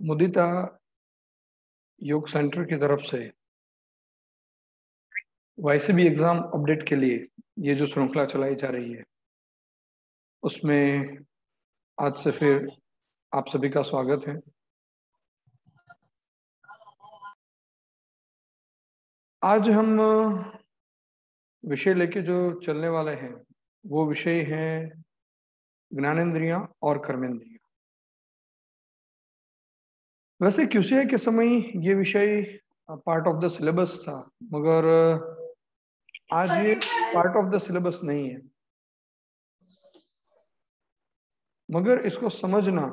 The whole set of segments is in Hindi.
मुदिता योग सेंटर की तरफ से वैसे भी एग्जाम अपडेट के लिए ये जो श्रृंखला चलाई जा रही है उसमें आज से फिर आप सभी का स्वागत है। आज हम विषय लेके जो चलने वाले हैं वो विषय है ज्ञानेंद्रियां और कर्मेंद्रियां। वैसे क्यूसीए के समय ये विषय पार्ट ऑफ द सिलेबस था, मगर आज ये पार्ट ऑफ द सिलेबस नहीं है, मगर इसको समझना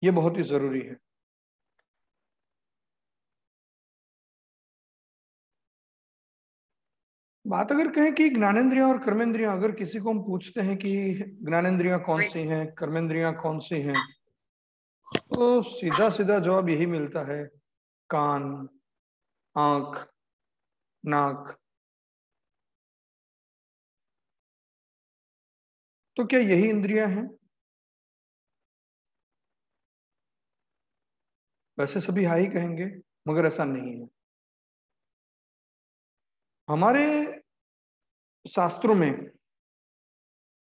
ये बहुत ही जरूरी है। बात अगर कहें कि ज्ञानेंद्रियां और कर्मेंद्रियां, अगर किसी को हम पूछते हैं कि ज्ञानेंद्रियां कौन सी हैं, कर्मेंद्रियां कौन सी हैं, तो सीधा सीधा जवाब यही मिलता है, कान, आंख, नाक। तो क्या यही इंद्रियां हैं? वैसे सभी हाँ ही कहेंगे, मगर ऐसा नहीं है। हमारे शास्त्रों में,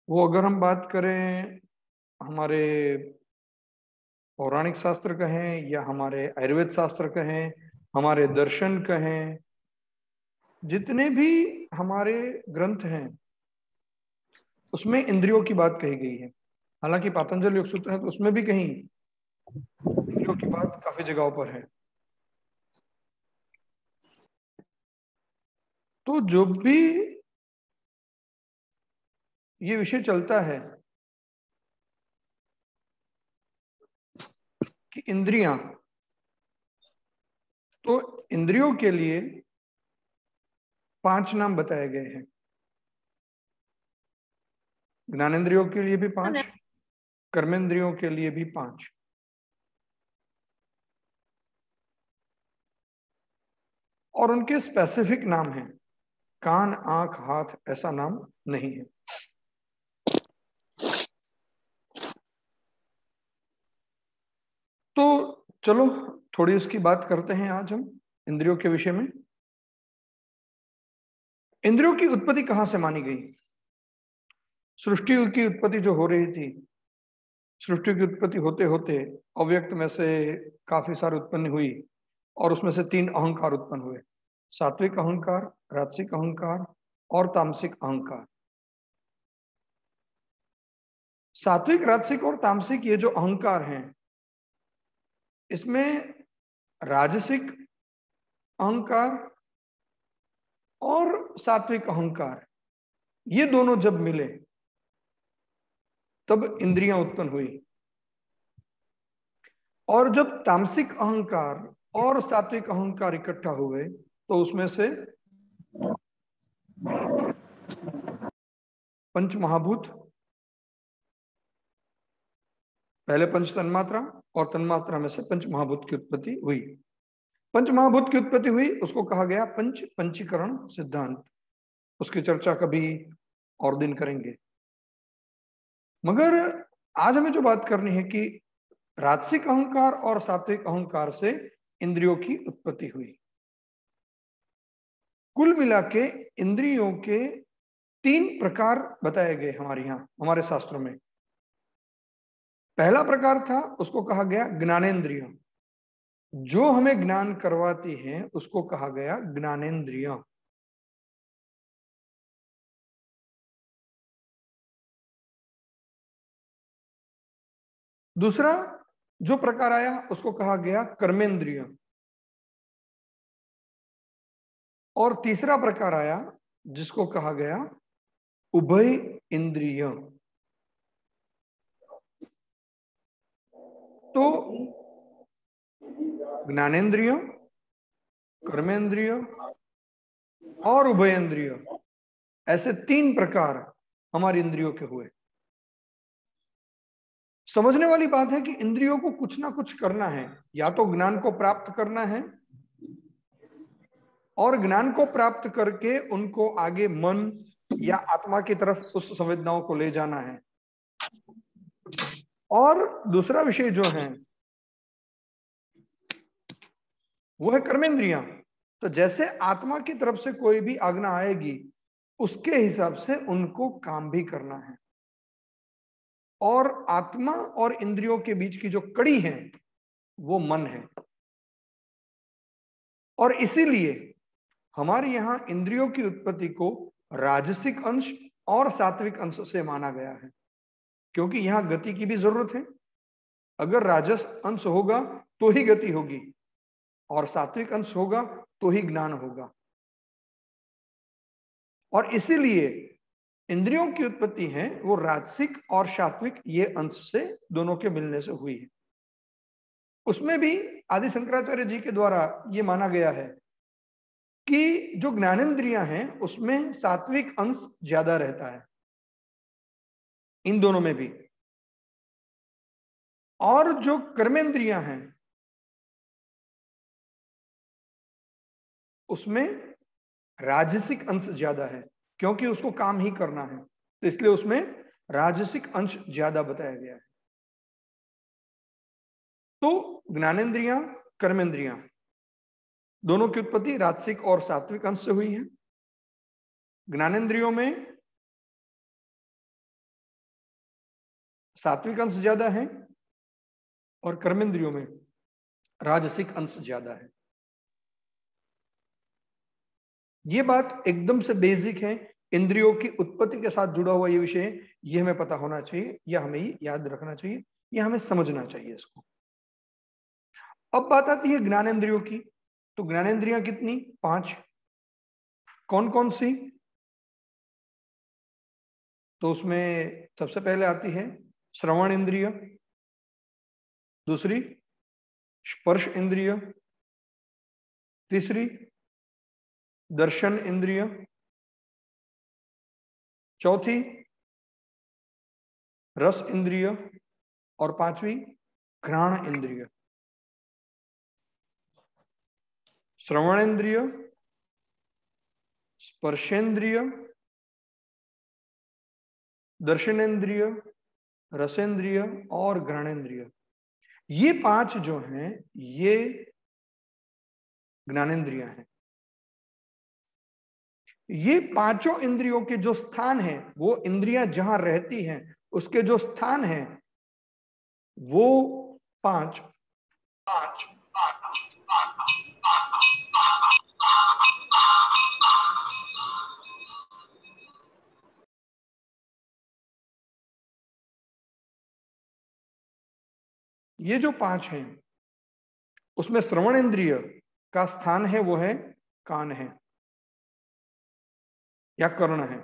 वो अगर हम बात करें हमारे पौराणिक शास्त्र कहें या हमारे आयुर्वेद शास्त्र कहें, हमारे दर्शन कहें, जितने भी हमारे ग्रंथ हैं उसमें इंद्रियों की बात कही गई है। हालांकि पातंजल योग सूत्र है तो उसमें भी कहीं इंद्रियों की बात काफी जगहों पर है। तो जो भी ये विषय चलता है कि इंद्रियां, तो इंद्रियों के लिए 5 नाम बताए गए हैं। ज्ञानेंद्रियों के लिए भी 5, कर्मेंद्रियों के लिए भी 5। और उनके स्पेसिफिक नाम हैं, कान, आंख, हाथ, ऐसा नाम नहीं है। तो चलो थोड़ी इसकी बात करते हैं आज हम इंद्रियों के विषय में। इंद्रियों की उत्पत्ति कहां से मानी गई? सृष्टि की उत्पत्ति जो हो रही थी, सृष्टि की उत्पत्ति होते होते अव्यक्त में से काफी सारी उत्पन्न हुई और उसमें से 3 अहंकार उत्पन्न हुए, सात्विक अहंकार, राजसिक अहंकार और तामसिक अहंकार। सात्विक, राजसिक और तामसिक ये जो अहंकार हैं, इसमें राजसिक अहंकार और सात्विक अहंकार ये दोनों जब मिले तब इंद्रियां उत्पन्न हुई। और जब तामसिक अहंकार और सात्विक अहंकार इकट्ठा हुए तो उसमें से पंच महाभूत, पहले पंच तन्मात्रा और तन्मात्रा में से पंच महाभूत की उत्पत्ति हुई। पंच महाभूत की उत्पत्ति हुई, उसको कहा गया पंचीकरण सिद्धांत। उसकी चर्चा कभी और दिन करेंगे। मगर आज हमें जो बात करनी है कि राजसिक अहंकार और सात्विक अहंकार से इंद्रियों की उत्पत्ति हुई। कुल मिला के इंद्रियों के 3 प्रकार बताए गए हमारे यहाँ, हमारे शास्त्रों में। पहला प्रकार था, उसको कहा गया ज्ञानेंद्रिय। जो हमें ज्ञान करवाती हैं उसको कहा गया ज्ञानेंद्रिय। दूसरा जो प्रकार आया उसको कहा गया कर्मेंद्रिय। और तीसरा प्रकार आया जिसको कहा गया उभय इंद्रिय। तो ज्ञानेंद्रिय, कर्मेंद्रिय और उभयेंद्रिय, ऐसे 3 प्रकार हमारी इंद्रियों के हुए। समझने वाली बात है कि इंद्रियों को कुछ ना कुछ करना है, या तो ज्ञान को प्राप्त करना है और ज्ञान को प्राप्त करके उनको आगे मन या आत्मा की तरफ उस संवेदनाओं को ले जाना है। और दूसरा विषय जो है वो है कर्मेंद्रियां। तो जैसे आत्मा की तरफ से कोई भी आज्ञा आएगी उसके हिसाब से उनको काम भी करना है। और आत्मा और इंद्रियों के बीच की जो कड़ी है वो मन है। और इसीलिए हमारे यहां इंद्रियों की उत्पत्ति को राजसिक अंश और सात्विक अंश से माना गया है, क्योंकि यहां गति की भी जरूरत है। अगर राजस अंश होगा तो ही गति होगी, और सात्विक अंश होगा तो ही ज्ञान होगा। और इसीलिए इंद्रियों की उत्पत्ति है वो राजसिक और सात्विक ये अंश से दोनों के मिलने से हुई है। उसमें भी आदि शंकराचार्य जी के द्वारा ये माना गया है कि जो ज्ञानेंद्रियां हैं उसमें सात्विक अंश ज्यादा रहता है, इन दोनों में भी। और जो कर्मेंद्रियां हैं उसमें राजसिक अंश ज्यादा है, क्योंकि उसको काम ही करना है, तो इसलिए उसमें राजसिक अंश ज्यादा बताया गया है। तो ज्ञानेंद्रियां कर्मेंद्रियां दोनों की उत्पत्ति राजसिक और सात्विक अंश से हुई है। ज्ञानेंद्रियों में सात्विक अंश ज्यादा है और कर्मेंद्रियों में राजसिक अंश ज्यादा है। ये बात एकदम से बेसिक है, इंद्रियों की उत्पत्ति के साथ जुड़ा हुआ ये विषय, ये हमें पता होना चाहिए, या हमें याद रखना चाहिए, या हमें समझना चाहिए इसको। अब बात आती है ज्ञानेंद्रियों की। तो ज्ञानेंद्रियां कितनी? 5। कौन कौन सी? तो उसमें सबसे पहले आती है श्रवण इंद्रिय, दूसरी स्पर्श इंद्रिय, तीसरी दर्शन इंद्रिय, चौथी रस इंद्रिय, और पांचवी घ्राण इंद्रिय। श्रवणेन्द्रिय, स्पर्शेंद्रिय, दर्शनेन्द्रिय, रसेंद्रिय और घ्राणेन्द्रिय, ये 5 जो हैं ये ज्ञानेंद्रियां हैं। ये पांचों इंद्रियों के जो स्थान है, वो इंद्रियां जहां रहती हैं उसके जो स्थान है वो 5। ये जो 5 हैं उसमें श्रवण इंद्रिय का स्थान है वो है कान है या कर्ण है।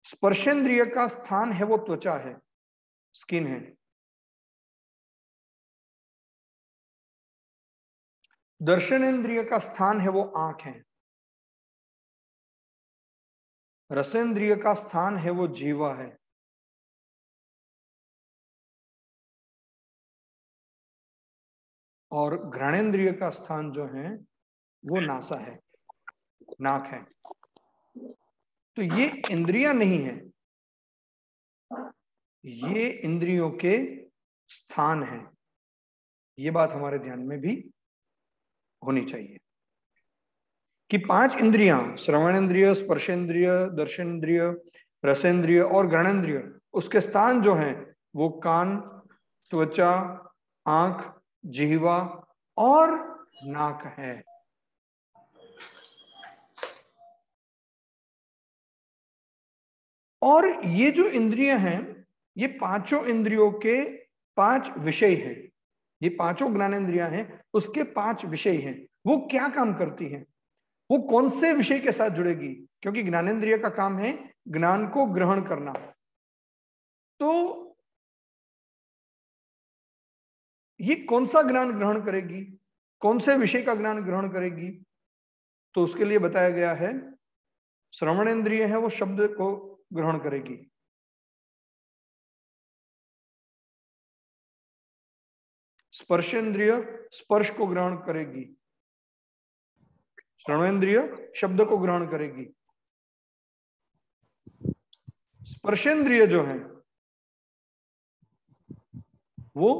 स्पर्शेंद्रिय का स्थान है वो त्वचा है, स्किन है। दर्शनेन्द्रिय का स्थान है वो आंख है। रसेंद्रिय का स्थान है वो जीवा है। और घ्राणेन्द्रिय का स्थान जो है वो नासा है, नाक है। तो ये इंद्रियां नहीं है, ये इंद्रियों के स्थान है। ये बात हमारे ध्यान में भी होनी चाहिए कि 5 इंद्रियां श्रवणेन्द्रिय, स्पर्शेंद्रिय, दर्शनेन्द्रिय, रसेंद्रिय और घ्राणेन्द्रिय, उसके स्थान जो हैं वो कान, त्वचा, आंख, जिह्वा और नाक है। और ये जो इंद्रियां हैं ये पांचों इंद्रियों के 5 विषय हैं। ये पांचों ज्ञानेंद्रियां हैं उसके 5 विषय हैं। वो क्या काम करती हैं, वो कौन से विषय के साथ जुड़ेगी? क्योंकि ज्ञानेंद्रिय का काम है ज्ञान को ग्रहण करना। तो ये कौन सा ज्ञान ग्रहण करेगी, कौन से विषय का ज्ञान ग्रहण करेगी? तो उसके लिए बताया गया है श्रवणेन्द्रिय है वो शब्द को ग्रहण करेगी, स्पर्शेंद्रिय स्पर्श को ग्रहण करेगी, श्रवणेन्द्रिय शब्द को ग्रहण करेगी, स्पर्शेंद्रिय जो है वो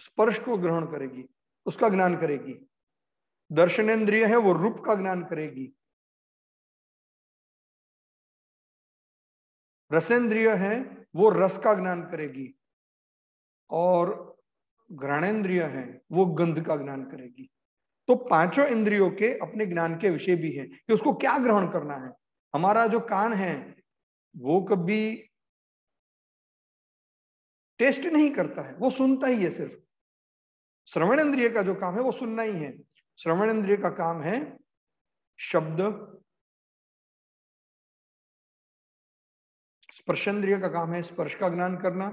स्पर्श को ग्रहण करेगी, उसका ज्ञान करेगी। दर्शनेंद्रिय है वो रूप का ज्ञान करेगी। रसेंद्रिय है वो रस का ज्ञान करेगी। और घ्राणेन्द्रिय है वो गंध का ज्ञान करेगी। तो पांचों इंद्रियों के अपने ज्ञान के विषय भी हैं कि उसको क्या ग्रहण करना है। हमारा जो कान है वो कभी टेस्ट नहीं करता है, वो सुनता ही है सिर्फ। श्रवण इंद्रिय का जो काम है वो सुनना ही है। श्रवण इंद्रिय का काम है शब्द। स्पर्शेंद्रिय का काम है स्पर्श का ज्ञान करना।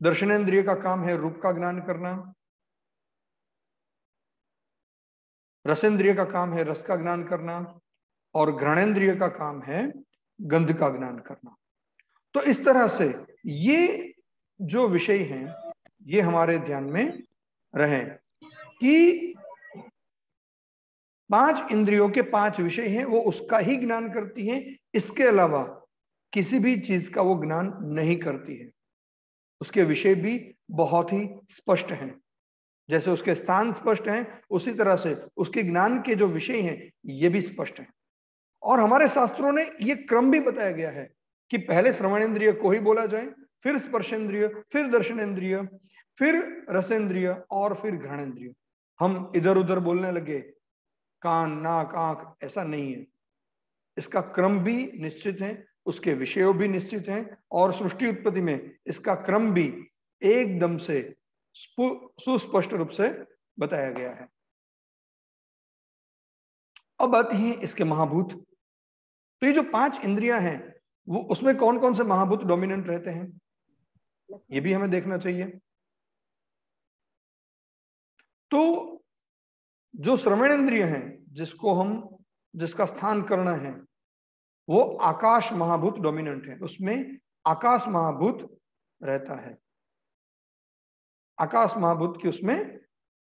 दर्शनेंद्रिय का काम है रूप का ज्ञान करना। रसेंद्रिय का काम है रस का ज्ञान करना। और घ्राणेन्द्रिय का काम है गंध का ज्ञान करना। तो इस तरह से ये जो विषय हैं ये हमारे ध्यान में रहे कि 5 इंद्रियों के 5 विषय हैं, वो उसका ही ज्ञान करती हैं। इसके अलावा किसी भी चीज का वो ज्ञान नहीं करती है। उसके विषय भी बहुत ही स्पष्ट हैं। जैसे उसके स्थान स्पष्ट हैं उसी तरह से उसके ज्ञान के जो विषय हैं ये भी स्पष्ट हैं। और हमारे शास्त्रों ने ये क्रम भी बताया गया है कि पहले श्रवणेंद्रिय को ही बोला जाए, फिर स्पर्शेंद्रिय, फिर दर्शनेंद्रिय, फिर रसेंद्रिय और फिर घ्राणेंद्रिय। हम इधर उधर बोलने लगे कान नाक आंख, ऐसा नहीं है। इसका क्रम भी निश्चित है, उसके विषय भी निश्चित हैं और सृष्टि उत्पत्ति में इसका क्रम भी एकदम से सुस्पष्ट रूप से बताया गया है। अब आती हैं इसके महाभूत। तो ये जो 5 इंद्रियां हैं वो उसमें कौन कौन से महाभूत डोमिनेंट रहते हैं ये भी हमें देखना चाहिए। तो जो श्रवण इंद्रिय है जिसका स्थान करना है वो आकाश महाभूत डोमिनेंट है। उसमें आकाश महाभूत रहता है। आकाश महाभूत की उसमें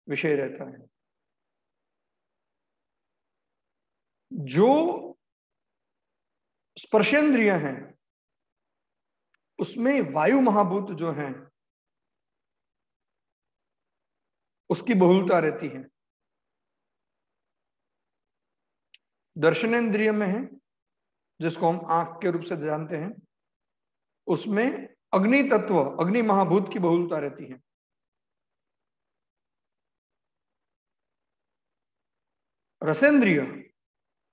विषय रहता है। जो स्पर्शेंद्रिय हैं उसमें वायु महाभूत जो हैं उसकी बहुलता रहती है। दर्शनेंद्रिय में है जिसको हम आंख के रूप से जानते हैं, उसमें अग्नि तत्व अग्नि महाभूत की बहुलता रहती है। रसेंद्रिय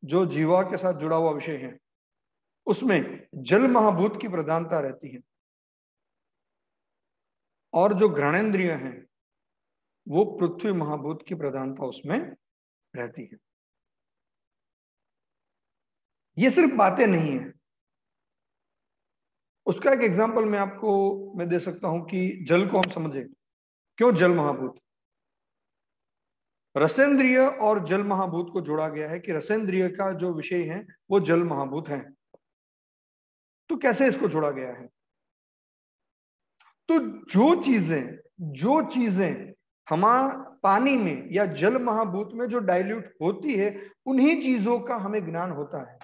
जो जीवा के साथ जुड़ा हुआ विषय है उसमें जल महाभूत की प्रधानता रहती है। और जो घ्राणेंद्रिय है वो पृथ्वी महाभूत की प्रधानता उसमें रहती है। ये सिर्फ बातें नहीं है। उसका एक एग्जांपल मैं दे सकता हूं कि जल को हम समझे। क्यों जल महाभूत? रसेंद्रिय और जल महाभूत को जोड़ा गया है कि रसेंद्रिय का जो विषय है वो जल महाभूत है। तो कैसे इसको जोड़ा गया है? तो जो चीजें हमारा पानी में या जल महाभूत में जो डाइल्यूट होती है उन्हीं चीजों का हमें ज्ञान होता है।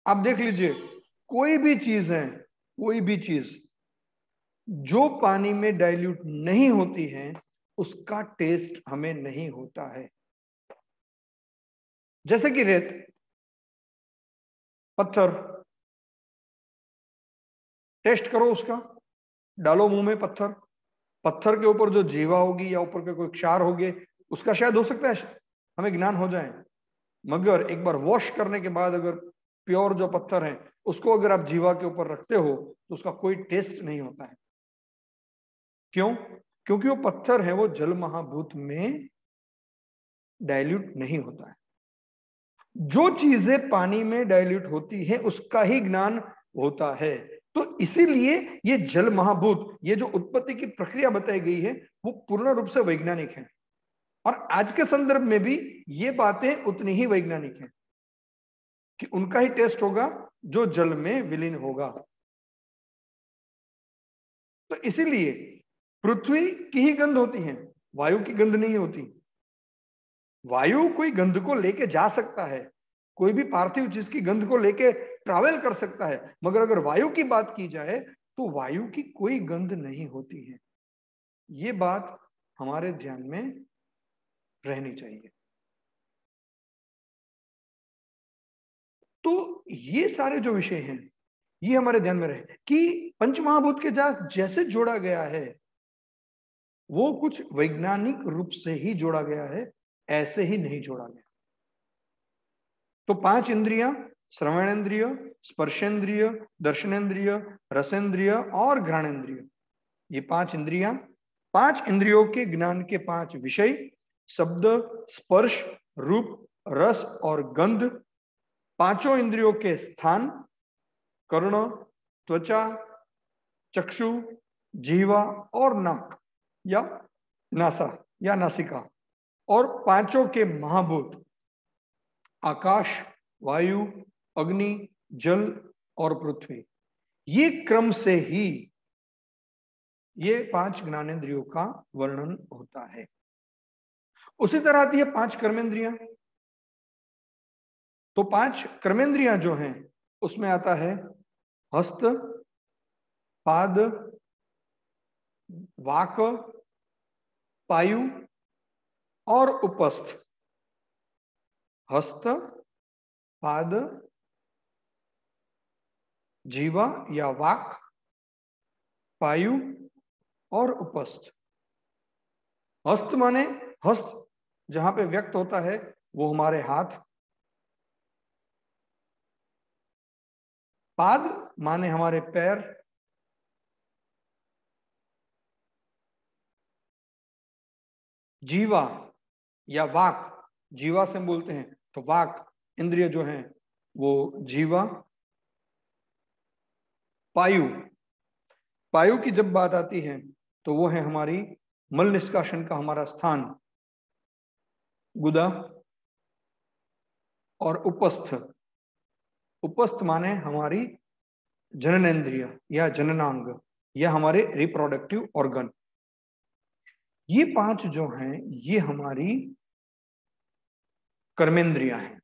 आप देख लीजिए कोई भी चीज जो पानी में डाइल्यूट नहीं होती है उसका टेस्ट हमें नहीं होता है। जैसे कि रेत, पत्थर, टेस्ट करो उसका, डालो मुंह में पत्थर के ऊपर जो जीवा होगी या ऊपर के कोई क्षार होंगे उसका शायद हो सकता है हमें ज्ञान हो जाए, मगर एक बार वॉश करने के बाद अगर प्योर जो पत्थर है उसको अगर आप जीवा के ऊपर रखते हो तो उसका कोई टेस्ट नहीं होता है। क्यों? क्योंकि वो पत्थर है वो जल महाभूत में डाइल्यूट नहीं होता है। जो चीजें पानी में डाइल्यूट होती है उसका ही ज्ञान होता है। तो इसीलिए ये जल महाभूत, ये जो उत्पत्ति की प्रक्रिया बताई गई है वो पूर्ण रूप से वैज्ञानिक है। और आज के संदर्भ में भी ये बातें उतनी ही वैज्ञानिक हैं कि उनका ही टेस्ट होगा जो जल में विलीन होगा। तो इसीलिए पृथ्वी की ही गंध होती है, वायु की गंध नहीं होती। वायु कोई गंध को लेके जा सकता है, कोई भी पार्थिव चीज की गंध को लेके ट्रैवल कर सकता है, मगर अगर वायु की बात की जाए तो वायु की कोई गंध नहीं होती है। ये बात हमारे ध्यान में रहनी चाहिए। तो ये सारे जो विषय हैं ये हमारे ध्यान में रहे कि पंचमहाभूत के साथ जैसे जोड़ा गया है वो कुछ वैज्ञानिक रूप से ही जोड़ा गया है, ऐसे ही नहीं जोड़ा गया। तो 5 इंद्रियां, श्रवणेन्द्रिय, स्पर्शेंद्रिय, दर्शनेन्द्रिय, रसेंद्रिय और घ्राणेन्द्रिय, ये 5 इंद्रियां, 5 इंद्रियों के ज्ञान के 5 विषय, शब्द, स्पर्श, रूप, रस और गंध, पांचों इंद्रियों के स्थान, कर्ण, त्वचा, चक्षु, जीवा और नाक या नासा या नासिका, और पांचों के महाभूत आकाश, वायु, अग्नि, जल और पृथ्वी, ये क्रम से ही ये 5 ज्ञानेंद्रियों का वर्णन होता है। उसी तरह आती है 5 कर्मेंद्रियां। तो 5 कर्मेंद्रियां जो हैं उसमें आता है हस्त, पाद, वाक, पायु और उपस्थ। हस्त, पाद, जीवा या वाक, पायु और उपस्थ। हस्त माने हस्त जहां पे व्यक्त होता है वो हमारे हाथ। पाद माने हमारे पैर। जीवा या वाक, जीवा से बोलते हैं तो वाक इंद्रिय जो है वो जीवा। पायु, पायु की जब बात आती है तो वो है हमारी मल निष्कासन का हमारा स्थान, गुदा। और उपस्थ, उपस्थ माने हमारी जननेन्द्रिय या जननांग या हमारे रिप्रोडक्टिव ऑर्गन। ये 5 जो हैं ये हमारी कर्मेंद्रियां हैं।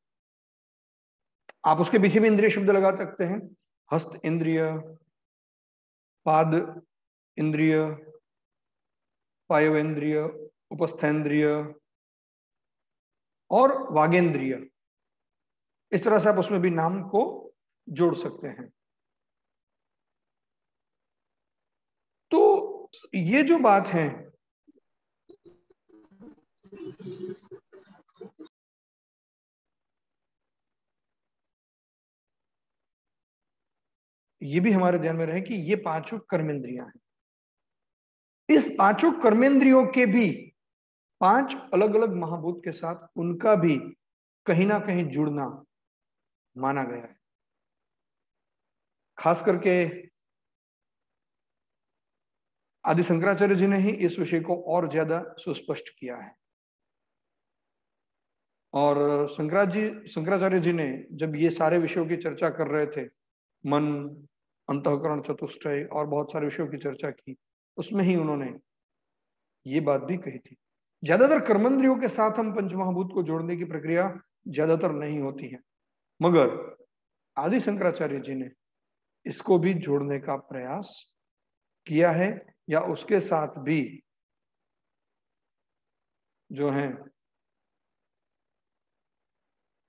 आप उसके पीछे भी इंद्रिय शब्द लगा सकते हैं, हस्त इंद्रिय, पाद इंद्रिय, पायोवेंद्रिय, उपस्थेंद्रिय और वागेंद्रिय। इस तरह से आप उसमें भी नाम को जोड़ सकते हैं। तो ये जो बात है ये भी हमारे ध्यान में रहे कि ये 5 कर्मेंद्रियां हैं। इस 5 कर्मेंद्रियों के भी 5 अलग अलग महाभूत के साथ उनका भी कहीं ना कहीं जुड़ना माना गया है। खास करके आदि शंकराचार्य जी ने ही इस विषय को और ज्यादा सुस्पष्ट किया है। और शंकराचार्य जी ने जब ये सारे विषयों की चर्चा कर रहे थे, मन, अंतःकरण, चतुष्टय और बहुत सारे विषयों की चर्चा की, उसमें ही उन्होंने ये बात भी कही थी। ज्यादातर कर्मेंद्रियों के साथ हम पंचमहाभूत को जोड़ने की प्रक्रिया ज्यादातर नहीं होती है, मगर आदि शंकराचार्य जी ने इसको भी जोड़ने का प्रयास किया है, या उसके साथ भी जो है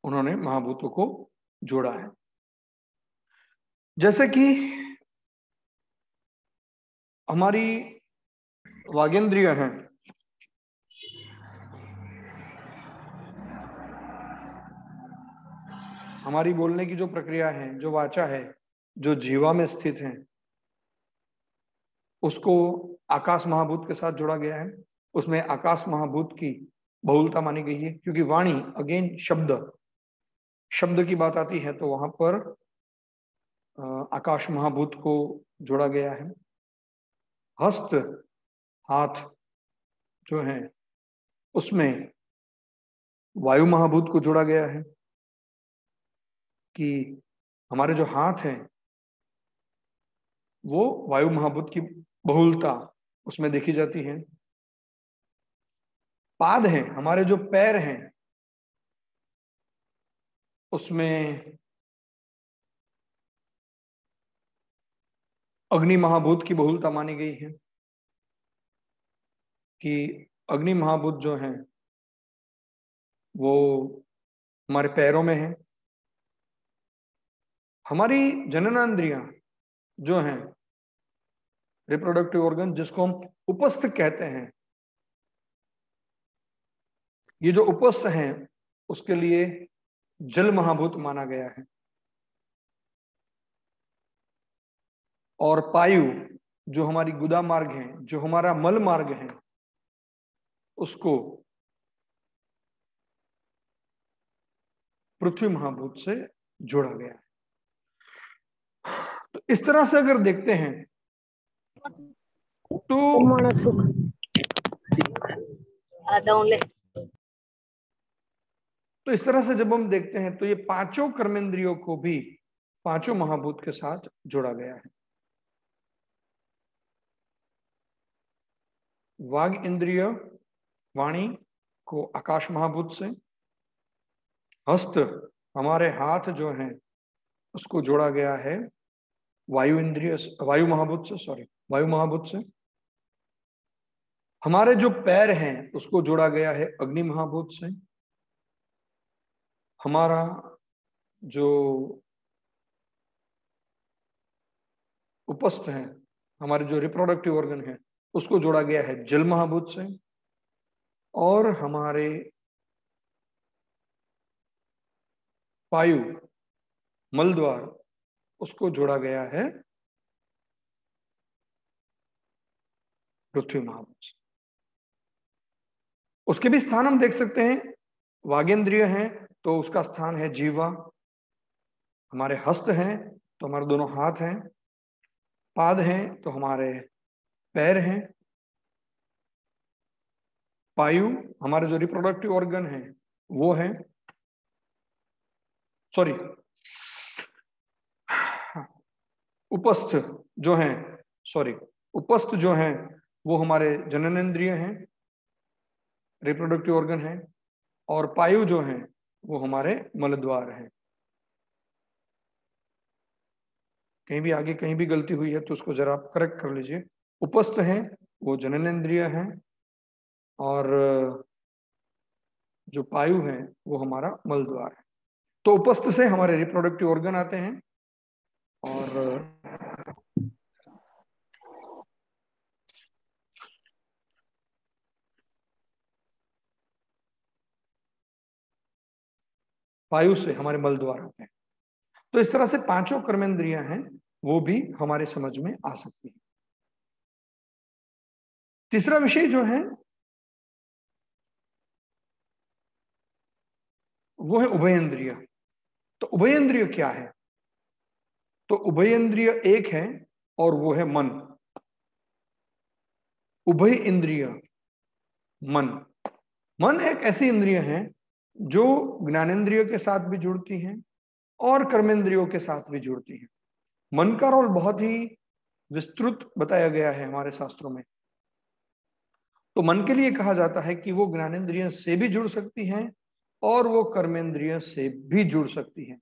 उन्होंने महाभूतों को जोड़ा है। जैसे कि हमारी वागेंद्रिय हैं, हमारी बोलने की जो प्रक्रिया है, जो वाचा है, जो जीवा में स्थित है, उसको आकाश महाभूत के साथ जोड़ा गया है। उसमें आकाश महाभूत की बहुलता मानी गई है, क्योंकि वाणी अगेन शब्द, शब्द की बात आती है तो वहां पर आकाश महाभूत को जोड़ा गया है। हस्त, हाथ जो है उसमें वायु महाभूत को जोड़ा गया है कि हमारे जो हाथ हैं वो वायु महाभूत की बहुलता उसमें देखी जाती है। पाद हैं, हमारे जो पैर हैं उसमें अग्नि महाभूत की बहुलता मानी गई है कि अग्नि महाभूत जो हैं वो हमारे पैरों में है। हमारी जननेंद्रियां जो हैं, रिप्रोडक्टिव ऑर्गन जिसको हम उपस्थ कहते हैं, ये जो उपस्थ हैं उसके लिए जल महाभूत माना गया है। और पायु जो हमारी गुदा मार्ग है, जो हमारा मल मार्ग है, उसको पृथ्वी महाभूत से जोड़ा गया है। तो इस तरह से अगर देखते हैं तो इस तरह से जब हम देखते हैं तो ये पांचों कर्मेंद्रियों को भी पांचों महाभूत के साथ जोड़ा गया है। वाग इंद्रिय वाणी को आकाश महाभूत से, हस्त हमारे हाथ जो हैं उसको जोड़ा गया है वायु इंद्रिय वायु महाभूत से, वायु महाभूत से। हमारे जो पैर हैं उसको जोड़ा गया है अग्नि महाभूत से। हमारा जो उपस्थ है, हमारे जो रिप्रोडक्टिव ऑर्गन है, उसको जोड़ा गया है जल महाभूत से। और हमारे पायु मलद्वार उसको जोड़ा गया है पृथ्वी महाभूत से। उसके भी स्थान हम देख सकते हैं। वागेंद्रिय हैं तो उसका स्थान है जीवा। हमारे हस्त हैं तो हमारे दोनों हाथ हैं। पाद हैं तो हमारे पैर हैं। पायु हमारे जो रिप्रोडक्टिव ऑर्गन है वो है, सॉरी उपस्थ जो हैं, उपस्थ जो हैं वो हमारे जननेंद्रिय हैं, रिप्रोडक्टिव ऑर्गन है। और पायु जो हैं वो हमारे मलद्वार हैं। कहीं भी आगे कहीं भी गलती हुई है तो उसको जरा आप करेक्ट कर लीजिए। उपस्थ हैं वो जननेंद्रिय हैं और जो पायु है वो हमारा मलद्वार है। तो उपस्थ से हमारे रिप्रोडक्टिव ऑर्गन आते हैं और पायु से हमारे मलद्वार आते हैं। तो इस तरह से पांचों कर्मेंद्रियां हैं वो भी हमारे समझ में आ सकती है। तीसरा विषय जो है वो है उभयेंद्रिय। तो उभयेंद्रिय क्या है? तो उभयेंद्रिय एक है और वो है मन। उभय इंद्रिय मन एक ऐसी इंद्रिय है जो ज्ञानेंद्रियों के साथ भी जुड़ती हैं और कर्मेंद्रियों के साथ भी जुड़ती हैं। मन का रोल बहुत ही विस्तृत बताया गया है हमारे शास्त्रों में। तो मन के लिए कहा जाता है कि वो ज्ञानेंद्रिय से भी जुड़ सकती हैं और वो कर्मेंद्रिय से भी जुड़ सकती हैं।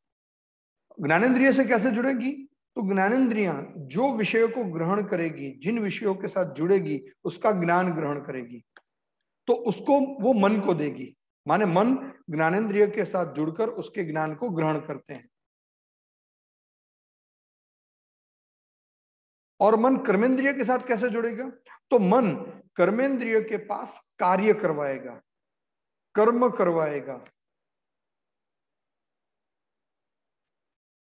ज्ञानेंद्रिय से कैसे जुड़ेगी? तो ज्ञानेंद्रियां जो विषयों को ग्रहण करेगी, जिन विषयों के साथ जुड़ेगी, उसका ज्ञान ग्रहण करेगी, तो उसको वो मन को देगी। माने मन ज्ञानेंद्रिय के साथ जुड़कर उसके ज्ञान को ग्रहण करते हैं। और मन कर्मेंद्रिय के साथ कैसे जुड़ेगा? तो मन कर्मेंद्रिय के पास कार्य करवाएगा, कर्म करवाएगा।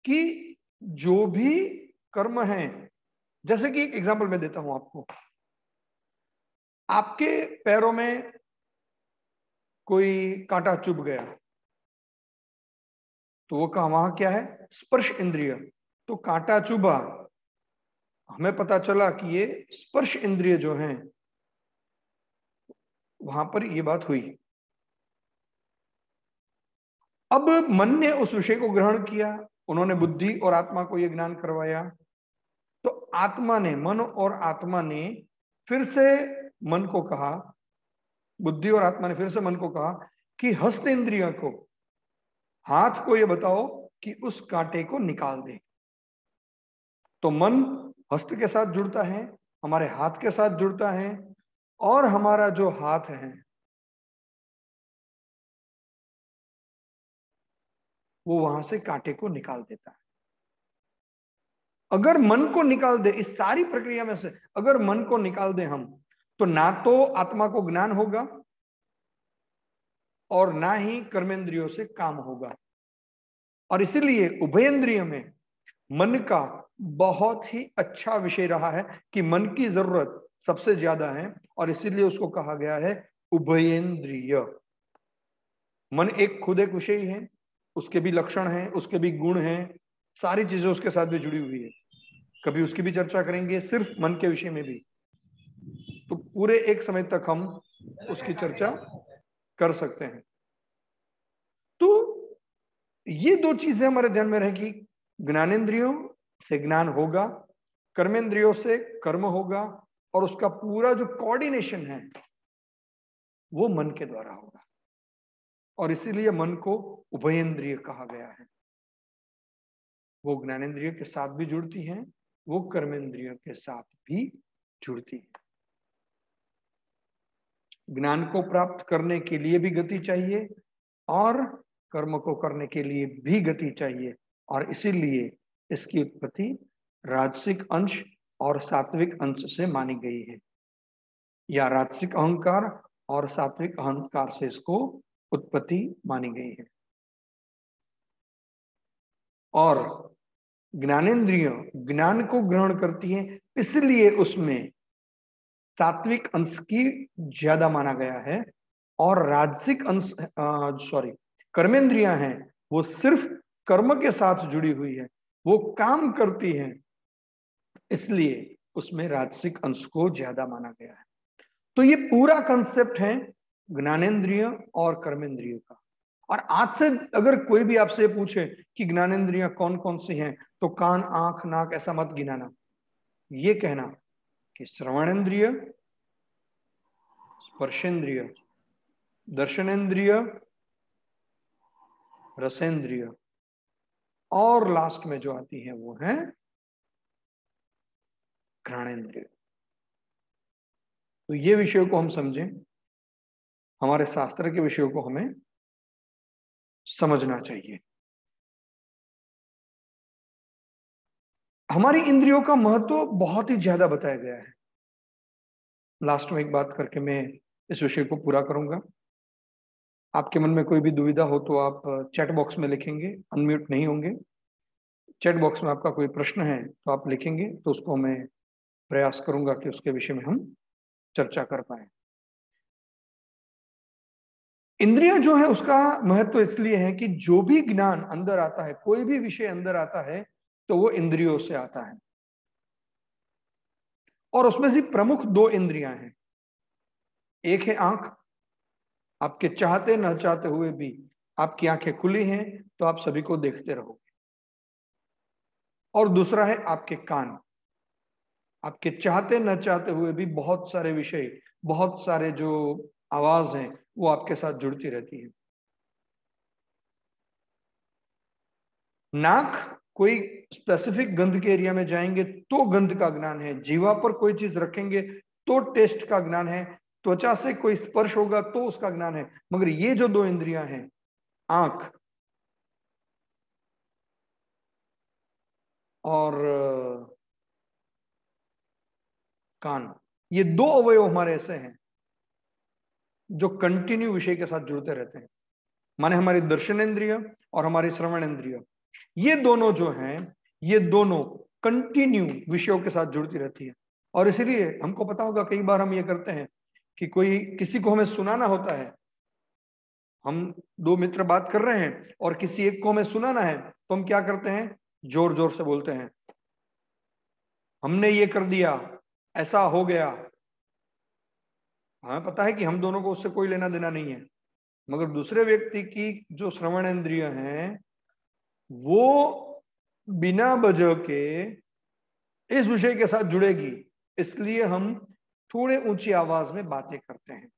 कि जो भी कर्म है, जैसे कि एक एग्जांपल मैं देता हूं आपको। आपके पैरों में कोई कांटा चुभ गया तो वो कहा, वहां क्या है? स्पर्श इंद्रिय। तो कांटा चुभा, हमें पता चला कि ये स्पर्श इंद्रिय जो हैं, वहां पर ये बात हुई। अब मन ने उस विषय को ग्रहण किया, उन्होंने बुद्धि और आत्मा को यह ज्ञान करवाया। तो आत्मा ने, मन और आत्मा ने फिर से मन को कहा, बुद्धि और आत्मा ने फिर से मन को कहा कि हस्त इंद्रिय को, हाथ को ये बताओ कि उस कांटे को निकाल दे। तो मन हस्त के साथ जुड़ता है, हमारे हाथ के साथ जुड़ता है, और हमारा जो हाथ है वो वहां से कांटे को निकाल देता है। अगर मन को निकाल दे इस सारी प्रक्रिया में से, अगर मन को निकाल दे हम, तो ना तो आत्मा को ज्ञान होगा और ना ही कर्मेंद्रियों से काम होगा। और इसीलिए उभयेंद्रिय में मन का बहुत ही अच्छा विषय रहा है कि मन की जरूरत सबसे ज्यादा है, और इसीलिए उसको कहा गया है उभयेंद्रिय। मन एक खुद एक विषय है, उसके भी लक्षण हैं, उसके भी गुण हैं, सारी चीजें उसके साथ भी जुड़ी हुई है। कभी उसकी भी चर्चा करेंगे सिर्फ मन के विषय में भी, तो पूरे एक समय तक हम उसकी चर्चा कर सकते हैं। तो ये दो चीजें हमारे ध्यान में रहेगी, ज्ञानेंद्रियों से ज्ञान होगा, कर्मेंद्रियों से कर्म होगा, और उसका पूरा जो कोऑर्डिनेशन है वो मन के द्वारा होगा। और इसीलिए मन को उभयेंद्रिय कहा गया है। वो ज्ञानेंद्रिय के साथ भी जुड़ती हैं, वो कर्मेंद्रियों के साथ भी जुड़ती है। ज्ञान को प्राप्त करने के लिए भी गति चाहिए और कर्म को करने के लिए भी गति चाहिए, और इसीलिए इसकी उत्पत्ति राजसिक अंश और सात्विक अंश से मानी गई है, या राजसिक अहंकार और सात्विक अहंकार से इसको उत्पत्ति मानी गई है। और ज्ञानेंद्रिय ज्ञान को ग्रहण करती है, इसलिए उसमें सात्विक अंश की ज्यादा माना गया है, और राजसिक अंश कर्मेंद्रियां हैं वो सिर्फ कर्म के साथ जुड़ी हुई है, वो काम करती हैं, इसलिए उसमें राजसिक अंश को ज्यादा माना गया है। तो ये पूरा कंसेप्ट है ज्ञानेंद्रिय और कर्मेंद्रिय का। और आज से अगर कोई भी आपसे पूछे कि ज्ञानेंद्रियां कौन कौन सी हैं, तो कान, आंख, नाक ऐसा मत गिनाना, ये कहना कि श्रवणेंद्रिय, स्पर्शेंद्रिय, दर्शनेंद्रिय, रसेंद्रिय, और लास्ट में जो आती है वो है घ्राणेंद्रिय। तो ये विषयों को हम समझें, हमारे शास्त्र के विषयों को हमें समझना चाहिए। हमारी इंद्रियों का महत्व बहुत ही ज्यादा बताया गया है। लास्ट में एक बात करके मैं इस विषय को पूरा करूंगा। आपके मन में कोई भी दुविधा हो तो आप चैट बॉक्स में लिखेंगे, अनम्यूट नहीं होंगे। चैट बॉक्स में आपका कोई प्रश्न है तो आप लिखेंगे, तो उसको मैं प्रयास करूंगा कि उसके विषय में हम चर्चा कर पाए। इंद्रिय जो है उसका महत्व इसलिए है कि जो भी ज्ञान अंदर आता है, कोई भी विषय अंदर आता है, तो वो इंद्रियों से आता है। और उसमें से प्रमुख दो इंद्रियां हैं। एक है आंख, आपके चाहते न चाहते हुए भी आपकी आंखें खुली हैं तो आप सभी को देखते रहोगे। और दूसरा है आपके कान, आपके चाहते न चाहते हुए भी बहुत सारे विषय, बहुत सारे जो आवाज हैं वो आपके साथ जुड़ती रहती है। नाक, कोई स्पेसिफिक गंध के एरिया में जाएंगे तो गंध का ज्ञान है, जीवा पर कोई चीज रखेंगे तो टेस्ट का ज्ञान है, त्वचा से कोई स्पर्श होगा तो उसका ज्ञान है। मगर ये जो दो इंद्रियां हैं, आंख और कान, ये दो अवयव हमारे ऐसे हैं जो कंटिन्यू विषय के साथ जुड़ते रहते हैं। माने हमारी दर्शनेंद्रिय और हमारी श्रवणेंद्रिय, ये दोनों जो हैं, ये दोनों कंटिन्यू विषयों के साथ जुड़ती रहती है। और इसीलिए हमको पता होगा, कई बार हम ये करते हैं कि कोई किसी को हमें सुनाना होता है, हम दो मित्र बात कर रहे हैं और किसी एक को हमें सुनाना है, तो हम क्या करते हैं, जोर जोर से बोलते हैं, हमने ये कर दिया, ऐसा हो गया। हमें पता है कि हम दोनों को उससे कोई लेना देना नहीं है, मगर दूसरे व्यक्ति की जो श्रवण इंद्रिय है वो बिना वजह के इस विषय के साथ जुड़ेगी, इसलिए हम थोड़े ऊंची आवाज में बातें करते हैं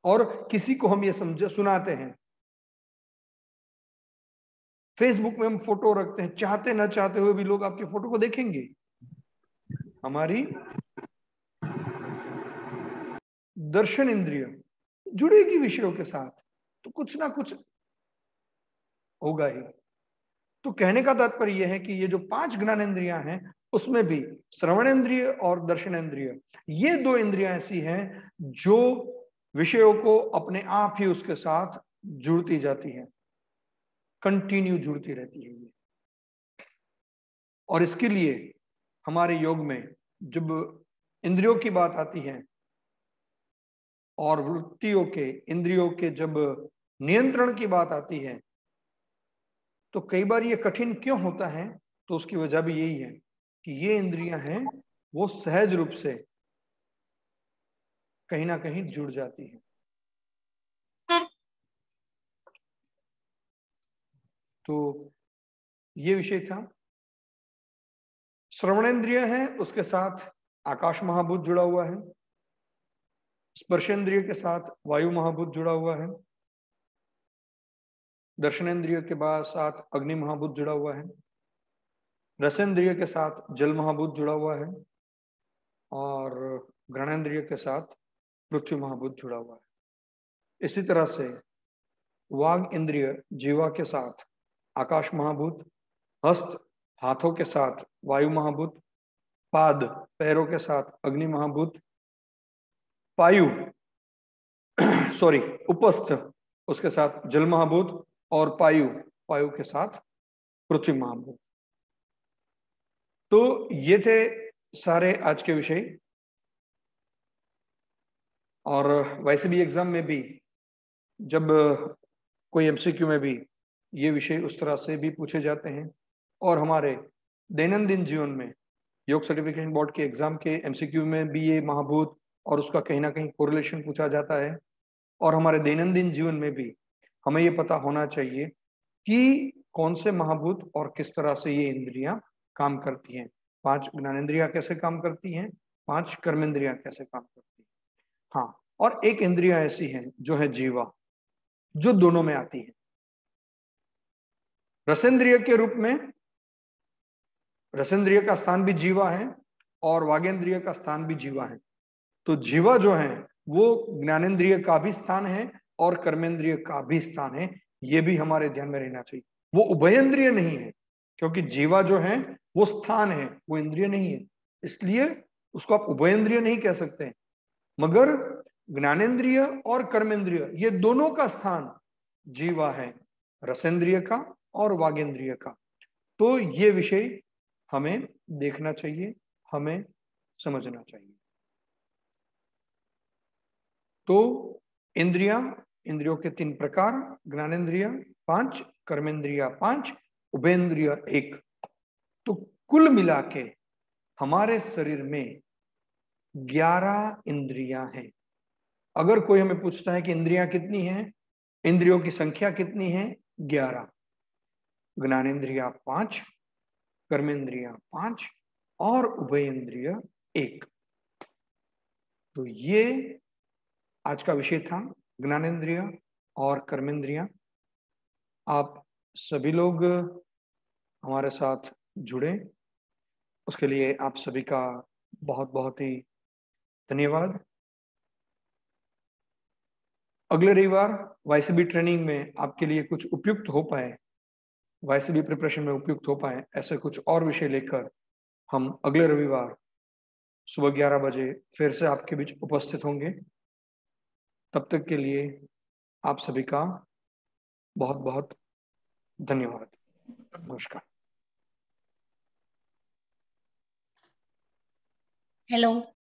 और किसी को हम ये समझे सुनाते हैं। फेसबुक में हम फोटो रखते हैं, चाहते ना चाहते हुए भी लोग आपकी फोटो को देखेंगे, हमारी दर्शन इंद्रिय जुड़ेगी विषयों के साथ तो कुछ ना कुछ होगा ही। तो कहने का तात्पर्य यह है कि ये जो 5 ज्ञानेंद्रियां हैं उसमें भी श्रवणेंद्रिय और दर्शनेंद्रिय, ये 2 इंद्रियां ऐसी हैं जो विषयों को अपने आप ही उसके साथ जुड़ती जाती है, कंटिन्यू जुड़ती रहती है ये। और इसके लिए हमारे योग में जब इंद्रियों की बात आती है और वृत्तियों के, इंद्रियों के जब नियंत्रण की बात आती है तो कई बार ये कठिन क्यों होता है? तो उसकी वजह भी यही है कि ये इंद्रियां हैं वो सहज रूप से कहीं ना कहीं जुड़ जाती है। तो ये विषय था। श्रवणेंद्रिय है, उसके साथ आकाश महाभूत जुड़ा हुआ है। स्पर्शेंद्रिय के साथ वायु महाभूत जुड़ा हुआ है। दर्शनेंद्रिय के बाद साथ अग्नि महाभूत जुड़ा हुआ है। रसेंद्रिय के साथ जल महाभूत जुड़ा हुआ है और घ्राणेंद्रिय के साथ पृथ्वी महाभूत जुड़ा हुआ है। इसी तरह से वाग इंद्रिय जीवा के साथ आकाश महाभूत, हस्त हाथों के साथ वायु महाभूत, पाद पैरों के साथ अग्नि महाभूत, पायु सॉरी उपस्थ उसके साथ जल महाभूत और पायु वायु के साथ पृथ्वी महाभूत। तो ये थे सारे आज के विषय। और वैसे भी एग्जाम में भी जब कोई एमसीक्यू में भी ये विषय उस तरह से भी पूछे जाते हैं और हमारे दैनंदिन जीवन में योग सर्टिफिकेशन बोर्ड के एग्जाम के एमसीक्यू में भी ये महाभूत और उसका कहीं ना कहीं कोरिलेशन पूछा जाता है। और हमारे दैनंदिन जीवन में भी हमें ये पता होना चाहिए कि कौन से महाभूत और किस तरह से ये इंद्रियां काम करती हैं। 5 ज्ञानेंद्रियां कैसे काम करती हैं, 5 कर्मेंद्रियां कैसे काम करती हैं। हाँ, और एक इंद्रिया ऐसी है जो है जीवा, जो दोनों में आती है। रसेंद्रिय के रूप में रसेंद्रिय का स्थान भी जीवा है और वागेंद्रिय का स्थान भी जीवा है। तो जीवा जो है वो ज्ञानेंद्रिय का भी स्थान है और कर्मेंद्रिय का भी स्थान है। ये भी हमारे ध्यान में रहना चाहिए। वो उभयेंद्रिय नहीं है, क्योंकि जीवा जो है वो स्थान है, वो इंद्रिय नहीं है, इसलिए उसको आप उभयेंद्रिय नहीं कह सकते। मगर ज्ञानेंद्रिय और कर्मेंद्रिय ये दोनों का स्थान जीवा है, रसेंद्रिय का और वागेंद्रिय का। तो ये विषय हमें देखना चाहिए, हमें समझना चाहिए। तो इंद्रियों के 3 प्रकार, ज्ञानेंद्रिय 5, कर्मेंद्रिय 5, उभयेंद्रिय 1। तो कुल मिला के हमारे शरीर में 11 इंद्रियां हैं। अगर कोई हमें पूछता है कि इंद्रियां कितनी हैं, इंद्रियों की संख्या कितनी है, 11। ज्ञानेंद्रिया 5, कर्मेंद्रिया 5 और उभयेंद्रिय 1। तो ये आज का विषय था, ज्ञानेंद्रिय और कर्मेंद्रिया। आप सभी लोग हमारे साथ जुड़े, उसके लिए आप सभी का बहुत बहुत ही धन्यवाद। अगले रविवार वैसे भी ट्रेनिंग में आपके लिए कुछ उपयुक्त हो पाए, वैसे भी प्रिपरेशन में उपयुक्त हो पाए, ऐसे कुछ और विषय लेकर हम अगले रविवार सुबह 11 बजे फिर से आपके बीच उपस्थित होंगे। तब तक के लिए आप सभी का बहुत बहुत धन्यवाद। नमस्कार। हेलो।